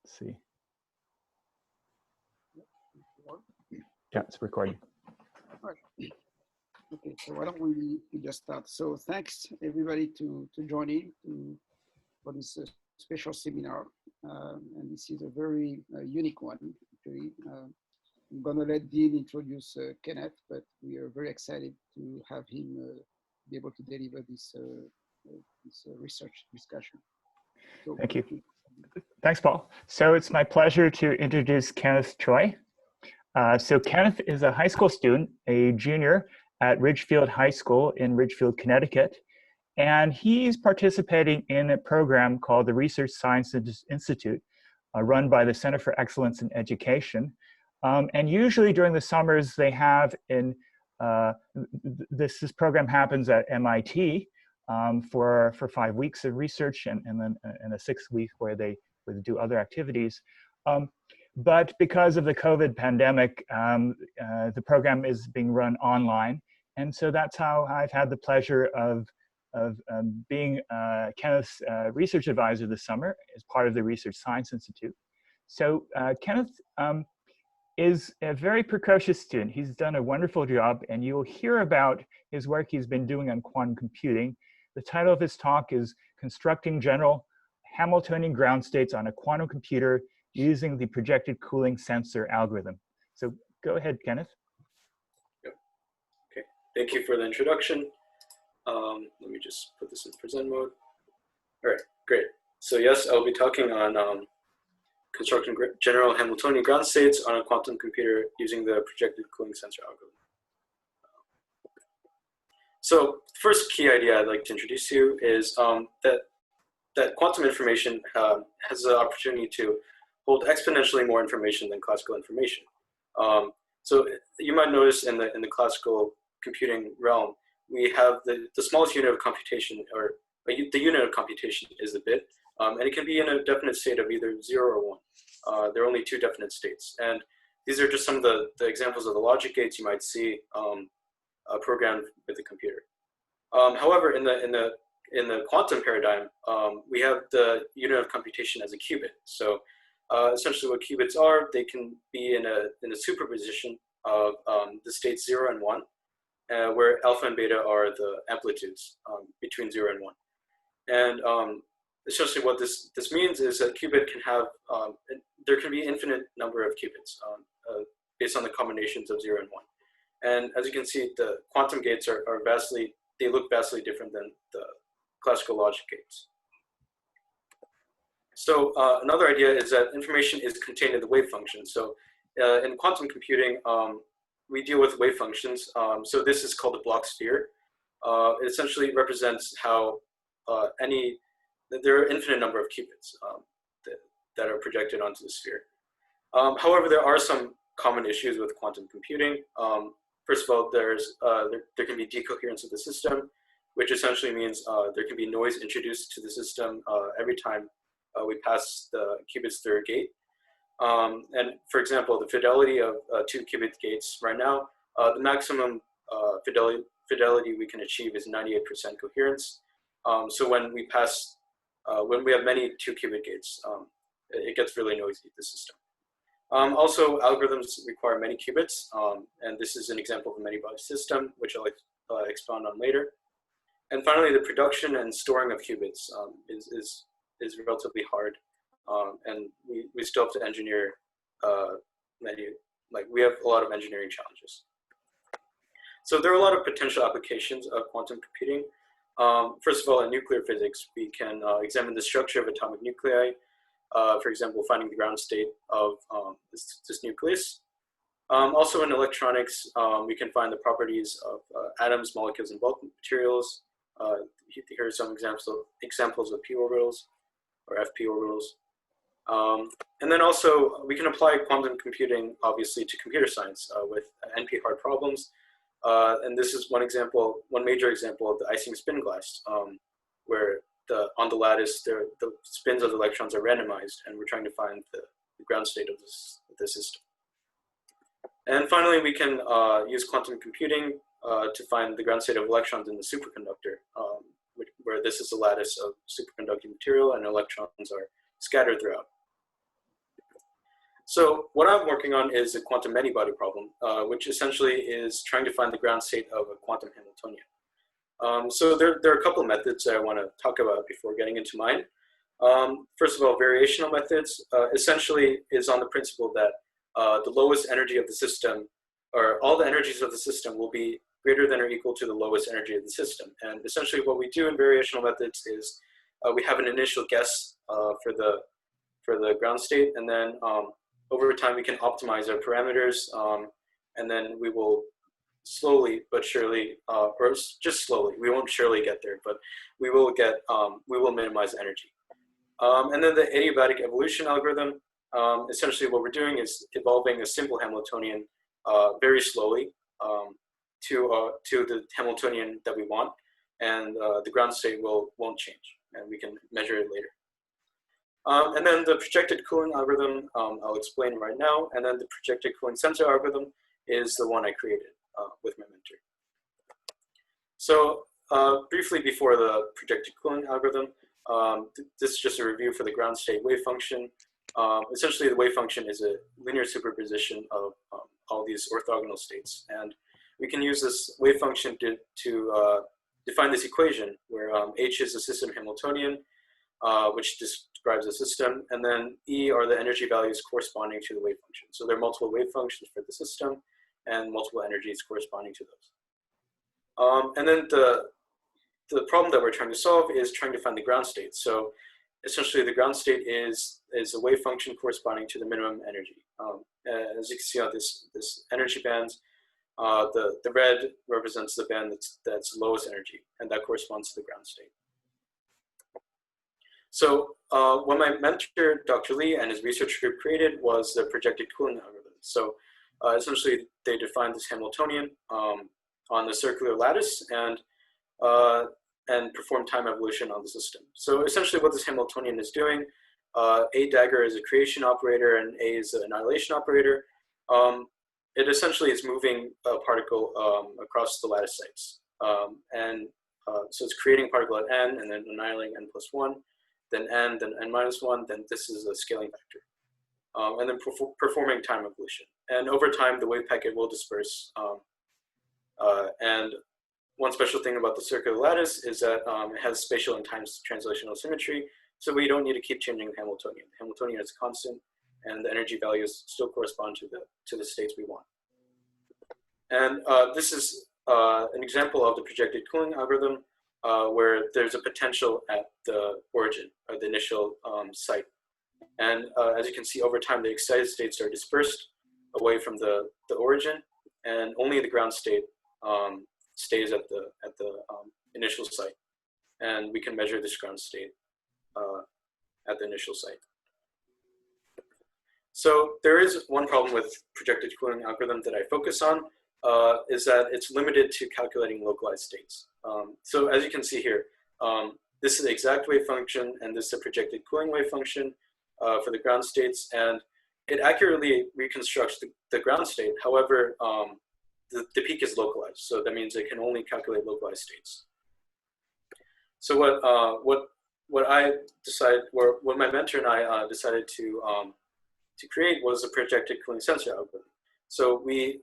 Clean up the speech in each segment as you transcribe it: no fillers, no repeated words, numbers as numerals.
Let's see. Yeah, it's recording. All right. Okay, so why don't we just start? So thanks everybody to join in for this special seminar. And this is a very unique one, actually. I'm gonna let Dean introduce Kenneth, but we are very excited to have him be able to deliver this, research discussion. So, thank you. Thanks, Paul. So it's my pleasure to introduce Kenneth Choi. So Kenneth is a high school student, a junior at Ridgefield High School in Ridgefield, Connecticut. And he's participating in a program called the Research Science Institute, run by the Center for Excellence in Education. And usually during the summers, they have this program happens at MIT for 5 weeks of research and then in a 6th week where they would do other activities. But because of the COVID pandemic, the program is being run online. And so that's how I've had the pleasure of being Kenneth's research advisor this summer as part of the Research Science Institute. So Kenneth is a very precocious student. He's done a wonderful job, and you'll hear about his work he's been doing on quantum computing. The title of his talk is Constructing General Hamiltonian Ground States on a Quantum Computer Using the Projected Cooling Sensor Algorithm. So go ahead, Kenneth. Yep. Okay, thank you for the introduction. Let me just put this in present mode. All right, great. So yes, I'll be talking on constructing general Hamiltonian ground states on a quantum computer using the projected cooling sensor algorithm. So the first key idea I'd like to introduce to you is that quantum information has the opportunity to hold exponentially more information than classical information. So you might notice in the classical computing realm, we have the smallest unit of computation, or the unit of computation is the bit, and it can be in a definite state of either 0 or 1. There are only 2 definite states, and these are just some of the examples of the logic gates you might see programmed with the computer. However, in the quantum paradigm, we have the unit of computation as a qubit. So essentially, what qubits are, they can be in a superposition of the states 0 and 1. Where alpha and beta are the amplitudes between 0 and 1. And essentially what this means is that qubit can have, there can be infinite number of qubits based on the combinations of 0 and 1. And as you can see, the quantum gates they look vastly different than the classical logic gates. So another idea is that information is contained in the wave function. So in quantum computing, we deal with wave functions. So this is called the block sphere. It essentially represents how there are infinite number of qubits that are projected onto the sphere. However, there are some common issues with quantum computing. First of all, there can be decoherence of the system, which essentially means there can be noise introduced to the system every time we pass the qubits through a gate. And for example, the fidelity of 2 qubit gates right now, the maximum fidelity we can achieve is 98% coherence. So when we have many 2 qubit gates, it gets really noisy, the system. Also, algorithms require many qubits, and this is an example of a many-body system, which I'll expound on later. And finally, the production and storing of qubits is relatively hard. And we still have to engineer we have a lot of engineering challenges. So there are a lot of potential applications of quantum computing. First of all, in nuclear physics, we can examine the structure of atomic nuclei. For example, finding the ground state of this nucleus. Also in electronics, we can find the properties of atoms, molecules, and bulk materials. Here are some examples of p orbitals or fp orbitals. And then also we can apply quantum computing obviously to computer science with NP-hard problems. And this is one major example of the Ising spin glass, where on the lattice the spins of the electrons are randomized, and we're trying to find the ground state of the system. And finally, we can use quantum computing to find the ground state of electrons in the superconductor, where this is a lattice of superconducting material and electrons are scattered throughout. So what I'm working on is a quantum many-body problem, which essentially is trying to find the ground state of a quantum Hamiltonian. So there are a couple of methods that I want to talk about before getting into mine. First of all, variational methods essentially is on the principle that the lowest energy of the system, or all the energies of the system, will be greater than or equal to the lowest energy of the system. And essentially what we do in variational methods is we have an initial guess for the ground state, and then over time we can optimize our parameters, and then we will slowly but surely, or just slowly, we won't surely get there, but we will minimize energy. And then the adiabatic evolution algorithm, essentially what we're doing is evolving a simple Hamiltonian very slowly to the Hamiltonian that we want, and the ground state won't change, and we can measure it later. And then the projected cooling algorithm, I'll explain right now, and then the projected cooling sensor algorithm is the one I created with my mentor. So briefly before the projected cooling algorithm, this is just a review for the ground state wave function. Essentially, the wave function is a linear superposition of all these orthogonal states, and we can use this wave function to define this equation where H is the system Hamiltonian, which describes the system, and then E are the energy values corresponding to the wave function. So there are multiple wave functions for the system and multiple energies corresponding to those. And then the problem that we're trying to solve is trying to find the ground state. So essentially the ground state is a wave function corresponding to the minimum energy. As you can see on this energy band, the red represents the band that's lowest energy, and that corresponds to the ground state. So what my mentor, Dr. Lee, and his research group created was the projected cooling algorithm. So essentially they defined this Hamiltonian on the circular lattice and perform time evolution on the system. So essentially what this Hamiltonian is doing, A dagger is a creation operator and A is an annihilation operator. It essentially is moving a particle across the lattice sites. So it's creating a particle at n and then annihilating n+1, then n-1, then this is a scaling factor. And then performing time evolution. And over time, the wave packet will disperse. And one special thing about the circular lattice is that it has spatial and time translational symmetry, so we don't need to keep changing the Hamiltonian. The Hamiltonian is constant, and the energy values still correspond to the states we want. And this is an example of the projected cooling algorithm where there's a potential at the origin, or the initial site. And as you can see, over time, the excited states are dispersed away from the origin, and only the ground state stays at the initial site, and we can measure this ground state at the initial site. So there is one problem with projected cooling algorithm that I focus on, is that it's limited to calculating localized states. So as you can see here, this is the exact wave function, and this is a projected cooling wave function for the ground states, and it accurately reconstructs the ground state. However, the peak is localized, so that means it can only calculate localized states. So what I decided, or what my mentor and I decided to create was a projected cooling sensor algorithm. So we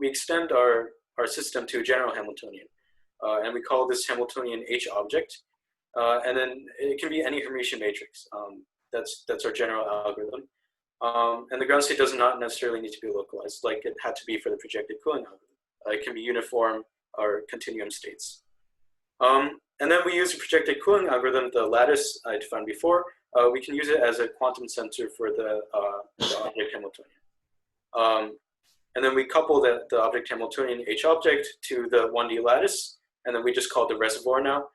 extend our system to a general Hamiltonian, and we call this Hamiltonian H object, and then it can be any Hermitian matrix. That's our general algorithm. And the ground state does not necessarily need to be localized like it had to be for the projected cooling algorithm. It can be uniform or continuum states. And then we use a projected cooling algorithm, the lattice I defined before. We can use it as a quantum sensor for the object Hamiltonian. And then we couple the object Hamiltonian H object to the 1D lattice, and then we just call it the reservoir now.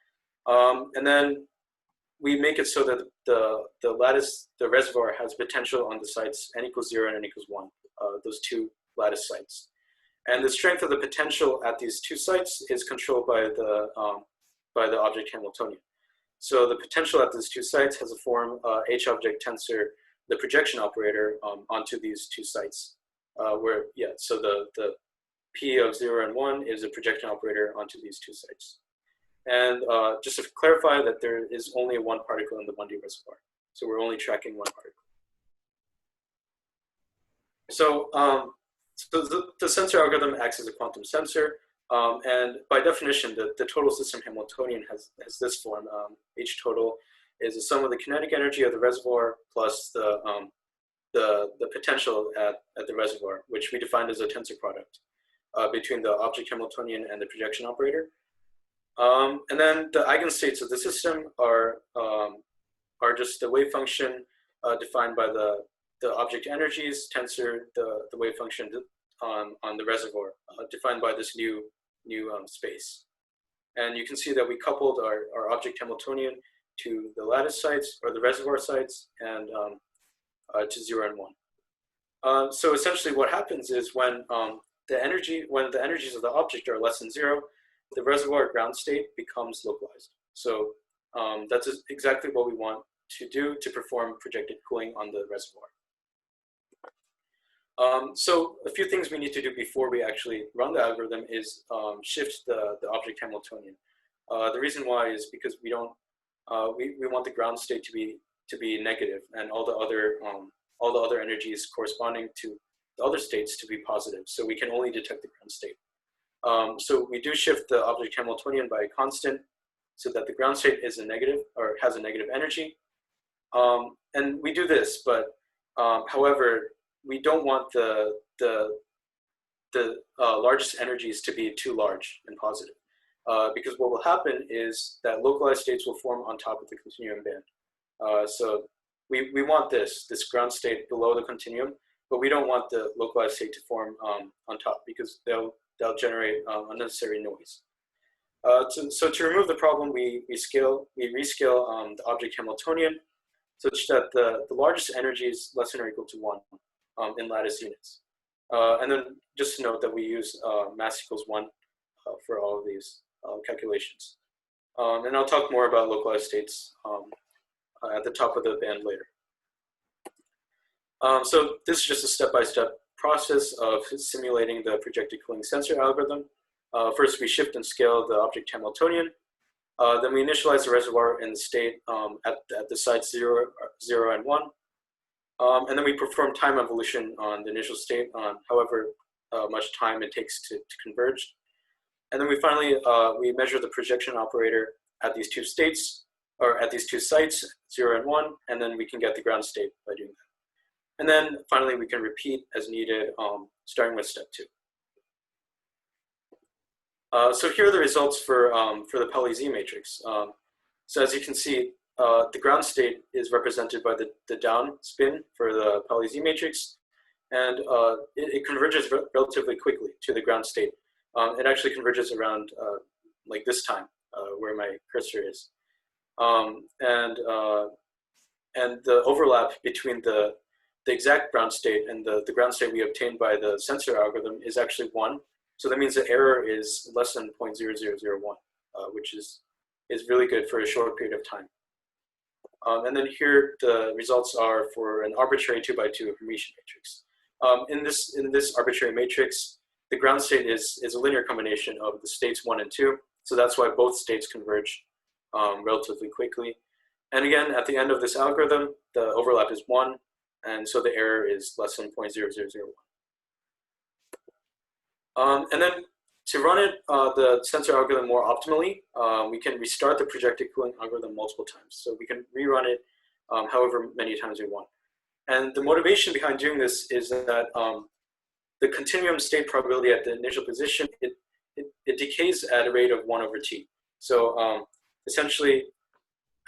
And then we make it so that the lattice, the reservoir, has potential on the sites n=0 and n=1, those two lattice sites. And the strength of the potential at these two sites is controlled by the object Hamiltonian. So the potential at these two sites has a form H object tensor the projection operator onto these two sites. So the P of 0 and 1 is a projection operator onto these two sites. And just to clarify that there is only one particle in the 1D reservoir. So we're only tracking one particle. So, the sensor algorithm acts as a quantum sensor, and by definition, the total system Hamiltonian has this form. H total is the sum of the kinetic energy of the reservoir plus the potential at the reservoir, which we defined as a tensor product between the object Hamiltonian and the projection operator. And then the eigenstates of the system are just the wave function defined by the object energies tensor the wave function on the reservoir defined by this new space. And you can see that we coupled our object Hamiltonian to the lattice sites or the reservoir sites and to 0 and 1. So essentially what happens is when the energies of the object are less than 0, the reservoir ground state becomes localized. So that's exactly what we want to do to perform projected cooling on the reservoir. So a few things we need to do before we actually run the algorithm is shift the object Hamiltonian. The reason why is because we don't we want the ground state to be negative and all the other energies corresponding to the other states to be positive. So we can only detect the ground state. So we do shift the object Hamiltonian by a constant so that the ground state is a negative or has a negative energy. And we do this, but however, we don't want the largest energies to be too large and positive. Because what will happen is that localized states will form on top of the continuum band. So we want this ground state below the continuum, but we don't want the localized state to form on top because they'll generate unnecessary noise. So to remove the problem, we rescale the object Hamiltonian such that the largest energy is less than or equal to 1 in lattice units. And then just to note that we use mass equals 1 for all of these calculations. And I'll talk more about localized states at the top of the band later. So this is just a step-by-step process of simulating the projected cooling sensor algorithm. First, we shift and scale the object Hamiltonian. Then we initialize the reservoir in the state at the sites 0 and 1. And then we perform time evolution on the initial state on however much time it takes to converge. And then we finally, we measure the projection operator at these two states, or at these two sites, 0 and 1, and then we can get the ground state by doing that. And then finally, we can repeat as needed, starting with step 2. So here are the results for the Pauli-Z matrix. So as you can see, the ground state is represented by the down spin for the Pauli-Z matrix, and it converges relatively quickly to the ground state. It actually converges around like this time, where my cursor is. And the overlap between the exact ground state and the ground state we obtained by the sensor algorithm is actually 1. So that means the error is less than 0.0001, which is really good for a short period of time. And then here the results are for an arbitrary 2x2 Hermitian matrix. In this arbitrary matrix, the ground state is a linear combination of the states 1 and 2. So that's why both states converge relatively quickly. And again, at the end of this algorithm, the overlap is 1. And so the error is less than 0.0001. And then to run it, the sensor algorithm more optimally, we can restart the projected cooling algorithm multiple times. So we can rerun it however many times we want. And the motivation behind doing this is that the continuum state probability at the initial position, it decays at a rate of 1/t. So essentially,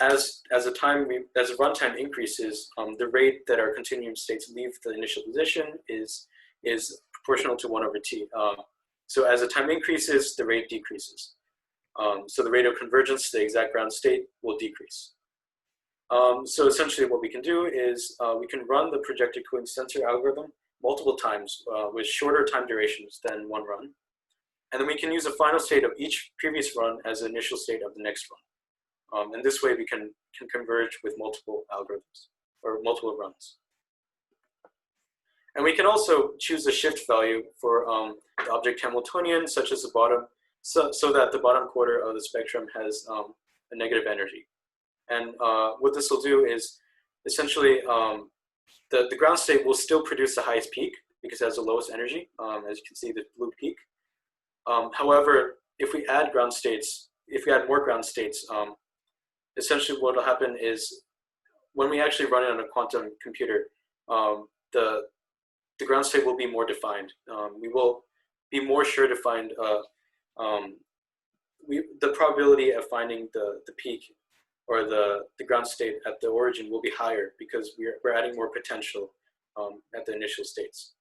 as the runtime increases, the rate that our continuum states leave the initial position is proportional to 1/t. So as the time increases, the rate decreases. So the rate of convergence to the exact ground state will decrease. So essentially what we can do is we can run the projected cooling sensor algorithm multiple times with shorter time durations than one run. And then we can use the final state of each previous run as the initial state of the next run. And this way we can converge with multiple algorithms or multiple runs. And we can also choose a shift value for the object Hamiltonian, such as the bottom, so that the bottom quarter of the spectrum has a negative energy. And what this will do is essentially the ground state will still produce the highest peak, because it has the lowest energy, as you can see, the blue peak. However, if we add ground states, if we add more ground states, essentially what will happen is when we actually run it on a quantum computer, the ground state will be more defined. We will be more sure to find the probability of finding the peak or the ground state at the origin will be higher because we're adding more potential at the initial states.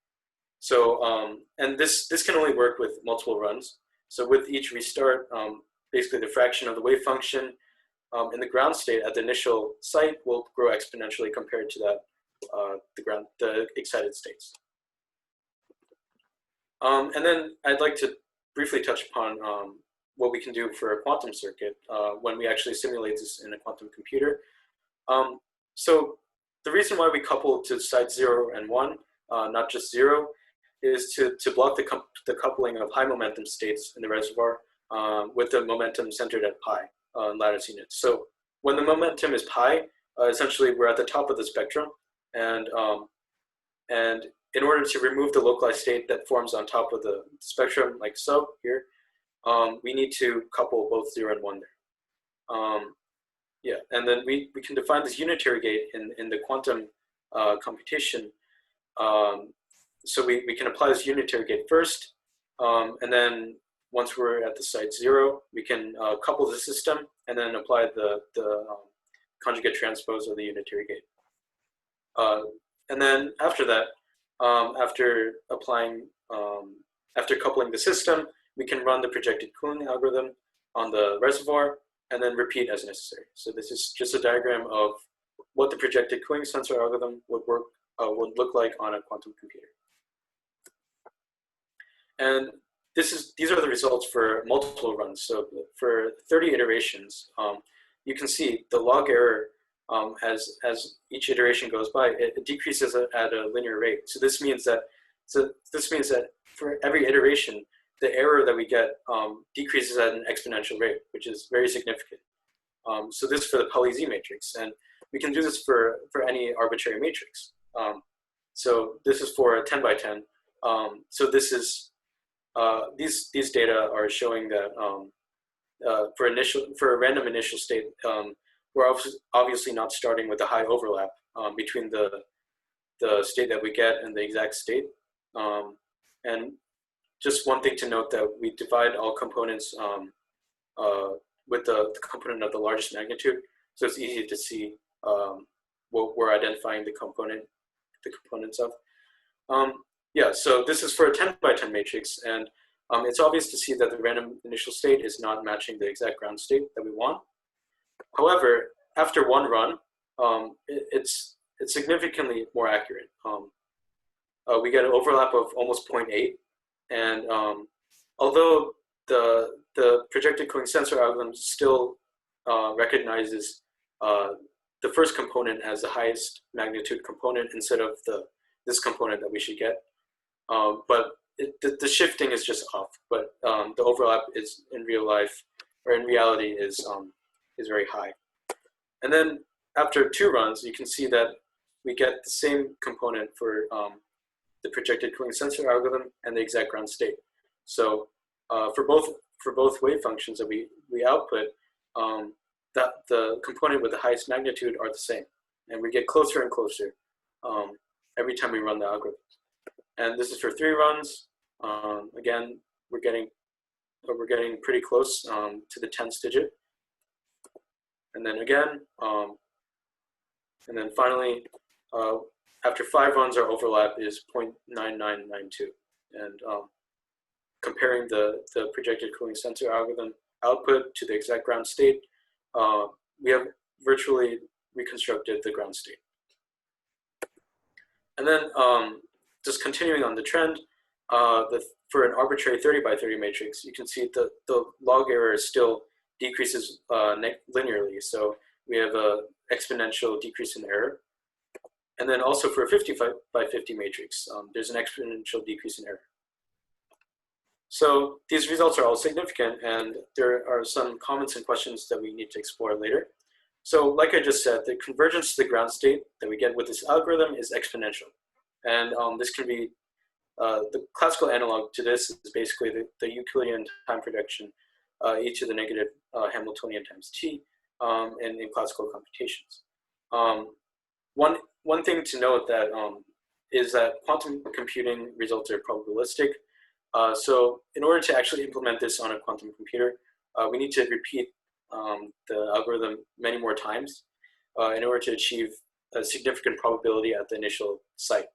So, and this can only work with multiple runs. So with each restart, basically the fraction of the wave function in the ground state at the initial site will grow exponentially compared to that the excited states. And then I'd like to briefly touch upon what we can do for a quantum circuit when we actually simulate this in a quantum computer. So the reason why we couple to site 0 and 1, not just 0, is to block the coupling of high momentum states in the reservoir with the momentum centered at pi lattice units. So when the momentum is pi, essentially we're at the top of the spectrum, and in order to remove the localized state that forms on top of the spectrum, like so here, we need to couple both 0 and 1 there. Yeah, and then we can define this unitary gate in the quantum computation. So we can apply this unitary gate first, and then once we're at the site 0, we can couple the system and then apply the conjugate transpose of the unitary gate. And then after that, after coupling the system, we can run the projected cooling algorithm on the reservoir and then repeat as necessary. So this is just a diagram of what the projected cooling sensor algorithm would look like on a quantum computer. And these are the results for multiple runs. So for 30 iterations, you can see the log error as each iteration goes by, it decreases at a linear rate. So this means that for every iteration, the error that we get decreases at an exponential rate, which is very significant. So this is for the Pauli-Z matrix, and we can do this for any arbitrary matrix. So this is for a 10 by 10. So this is these data are showing that for a random initial state, we're obviously not starting with a high overlap between the state that we get and the exact state. And just one thing to note that we divide all components with the component of the largest magnitude, so it's easy to see what we're identifying the components of. Yeah, so this is for a 10 by 10 matrix, and it's obvious to see that the random initial state is not matching the exact ground state that we want. However, after one run, it's significantly more accurate. We get an overlap of almost 0.8, and although the projected cooling sensor algorithm still recognizes the first component as the highest magnitude component instead of this component that we should get, but the shifting is just off. But the overlap is in real life, or in reality, is very high. And then after 2 runs, you can see that we get the same component for the projected cooling sensor algorithm and the exact ground state. So for both wave functions that we output, that the component with the highest magnitude are the same, and we get closer and closer every time we run the algorithm. And this is for 3 runs. Again, we're getting pretty close to the 10th digit. And then again, and then finally, after 5 runs, our overlap is 0.9992. And comparing the projected cooling sensor algorithm output to the exact ground state, we have virtually reconstructed the ground state. And then just continuing on the trend, for an arbitrary 30 by 30 matrix, you can see the log error still decreases linearly. So we have an exponential decrease in error. And then also for a 50 by 50 matrix, there's an exponential decrease in error. So these results are all significant, and there are some comments and questions that we need to explore later. So like I just said, the convergence to the ground state that we get with this algorithm is exponential. And this can be The classical analog to this is basically the Euclidean time projection, e to the negative Hamiltonian times t, in classical computations. One thing to note that is that quantum computing results are probabilistic. So in order to actually implement this on a quantum computer, we need to repeat the algorithm many more times in order to achieve a significant probability at the initial site.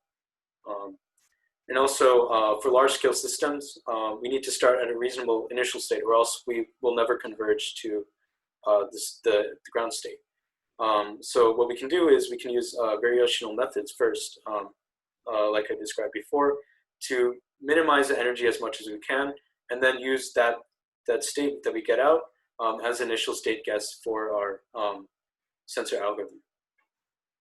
And also for large-scale systems, we need to start at a reasonable initial state, or else we will never converge to the ground state. So what we can do is we can use variational methods first, like I described before, to minimize the energy as much as we can, and then use that state that we get out as initial state guess for our sensor algorithm.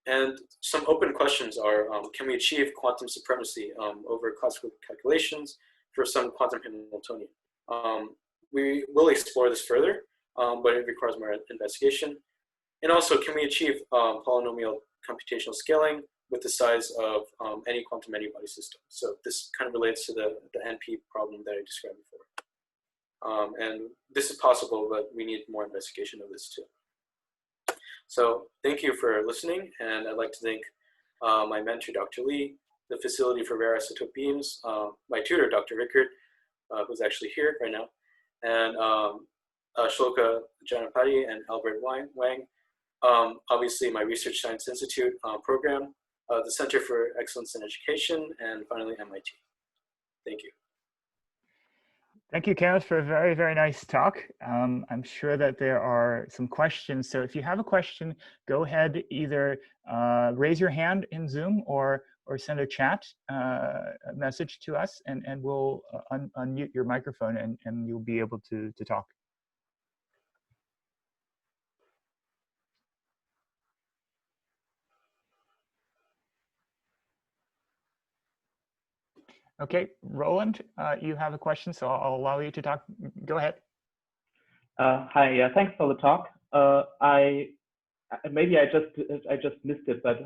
And some open questions are, can we achieve quantum supremacy over classical calculations for some quantum Hamiltonian? We will explore this further, but it requires more investigation. And also, can we achieve polynomial computational scaling with the size of any quantum antibody system? So this kind of relates to the NP problem that I described before. And this is possible, but we need more investigation of this too. So thank you for listening, and I'd like to thank my mentor, Dr. Lee, the Facility for Rare Isotope Beams, my tutor, Dr. Rickard, who's actually here right now, and Shloka Janapati and Albert Wang, obviously my Research Science Institute program, the Center for Excellence in Education, and finally MIT. Thank you. Thank you, Kenneth, for a very, very nice talk. I'm sure that there are some questions. So if you have a question, go ahead, either raise your hand in Zoom or send a chat message to us, and we'll unmute your microphone and you'll be able to talk. Okay, Roland, you have a question, so I'll allow you to talk. Go ahead. Hi, yeah, thanks for the talk. Maybe I just missed it, but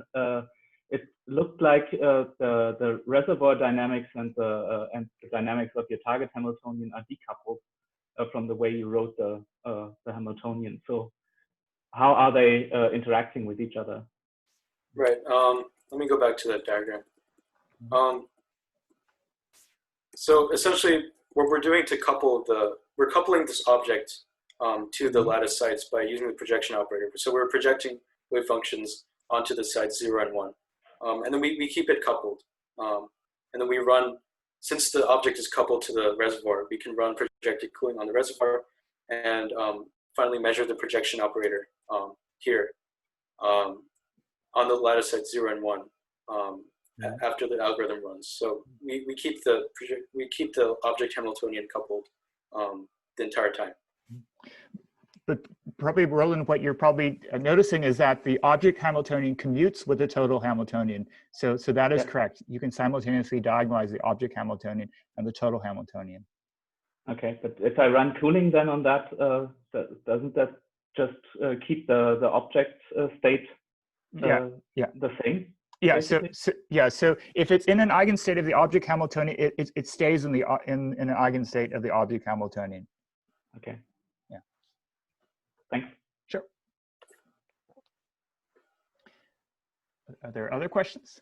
it looked like the reservoir dynamics and the dynamics of your target Hamiltonian are decoupled from the way you wrote the Hamiltonian. So how are they interacting with each other? Right. Let me go back to that diagram. So essentially, what we're doing to couple we're coupling this object to the lattice sites by using the projection operator. So we're projecting wave functions onto the sites 0 and 1. And then we keep it coupled. And then we run, since the object is coupled to the reservoir, we can run projected cooling on the reservoir and finally measure the projection operator here on the lattice sites 0 and 1. After the algorithm runs, so we keep the object Hamiltonian coupled the entire time. But probably, Roland, what you're probably noticing is that the object Hamiltonian commutes with the total Hamiltonian. So that is correct. You can simultaneously diagonalize the object Hamiltonian and the total Hamiltonian. Okay, but if I run cooling then on that, doesn't that just keep the object state the same? Yeah. So if it's in an eigenstate of the object Hamiltonian, it stays in an eigenstate of the object Hamiltonian. Okay. Yeah. Thanks. Sure. Are there other questions?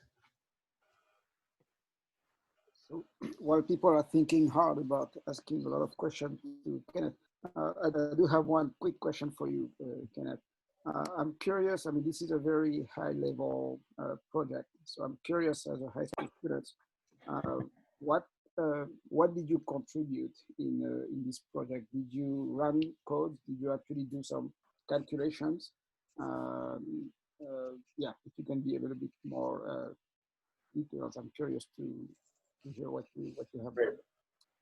So while people are thinking hard about asking a lot of questions to Kenneth, I do have one quick question for you, Kenneth. I'm curious, I mean, this is a very high level project. So I'm curious as a high school student, what did you contribute in this project? Did you run code? Did you actually do some calculations? Yeah, if you can be a little bit more details, I'm curious to hear what you have done.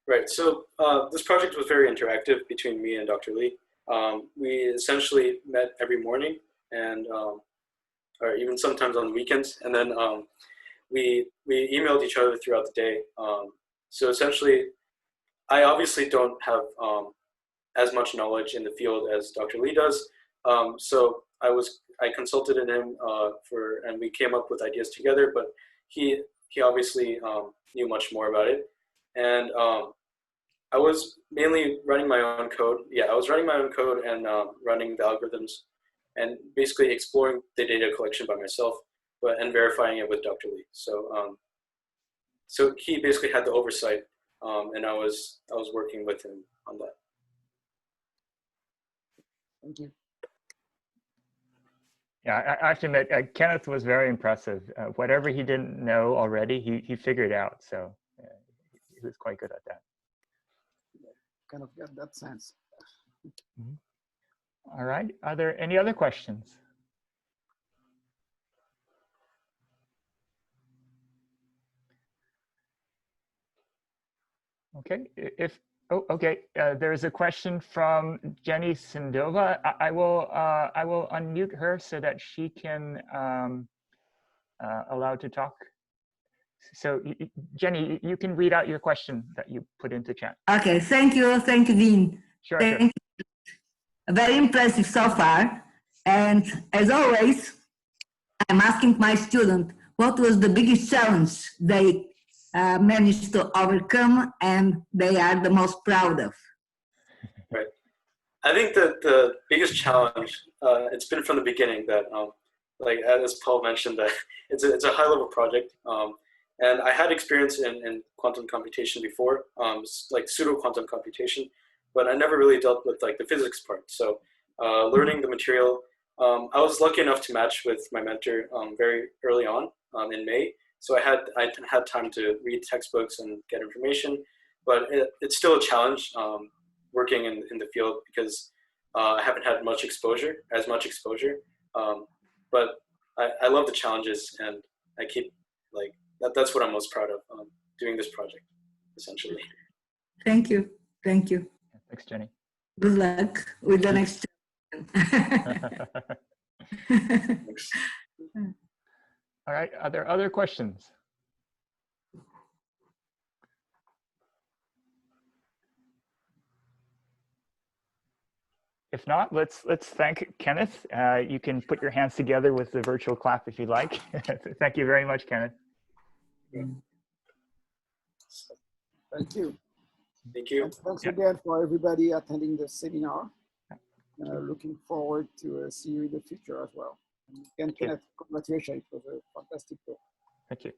Right, so this project was very interactive between me and Dr. Lee. We essentially met every morning and or even sometimes on the weekends, and then we emailed each other throughout the day. So essentially, I obviously don't have as much knowledge in the field as Dr. Lee does. So I consulted in him and we came up with ideas together, but he he obviously knew much more about it. And I was mainly running my own code. Yeah, I was running my own code and running the algorithms and basically exploring the data collection by myself, and verifying it with Dr. Lee. So so he basically had the oversight, and I was working with him on that. Thank you. Yeah, I have to admit, Kenneth was very impressive. Whatever he didn't know already, he figured out. So he was quite good at that. Kind of got that sense. Mm-hmm. All right. Are there any other questions? Okay. Okay. There's a question from Jenny Sindova. I will unmute her so that she can allowed to talk. So Jenny, you can read out your question that you put into chat. Okay, thank you, Dean. Sure, thank sure. you. Very impressive so far. And as always, I'm asking my student, what was the biggest challenge they managed to overcome and they are the most proud of? Right. I think that the biggest challenge, it's been from the beginning that, like as Paul mentioned, that it's a high level project. And I had experience in quantum computation before, like pseudo quantum computation, but I never really dealt with like the physics part. So learning the material, I was lucky enough to match with my mentor very early on in May. So I had time to read textbooks and get information, but it's still a challenge working in the field because I haven't had as much exposure. But I love the challenges, and I keep like that's what I'm most proud of doing this project, essentially. Thank you. Thank you. Thanks, Jenny. Good luck with the next. Thanks. All right. Are there other questions? If not, let's thank Kenneth. You can put your hands together with the virtual clap if you like. Thank you very much, Kenneth. Thank you. Thank you. And thanks again for everybody attending the seminar. Looking forward to see you in the future as well. And Kenneth, congratulations. It was a fantastic talk. Thank you.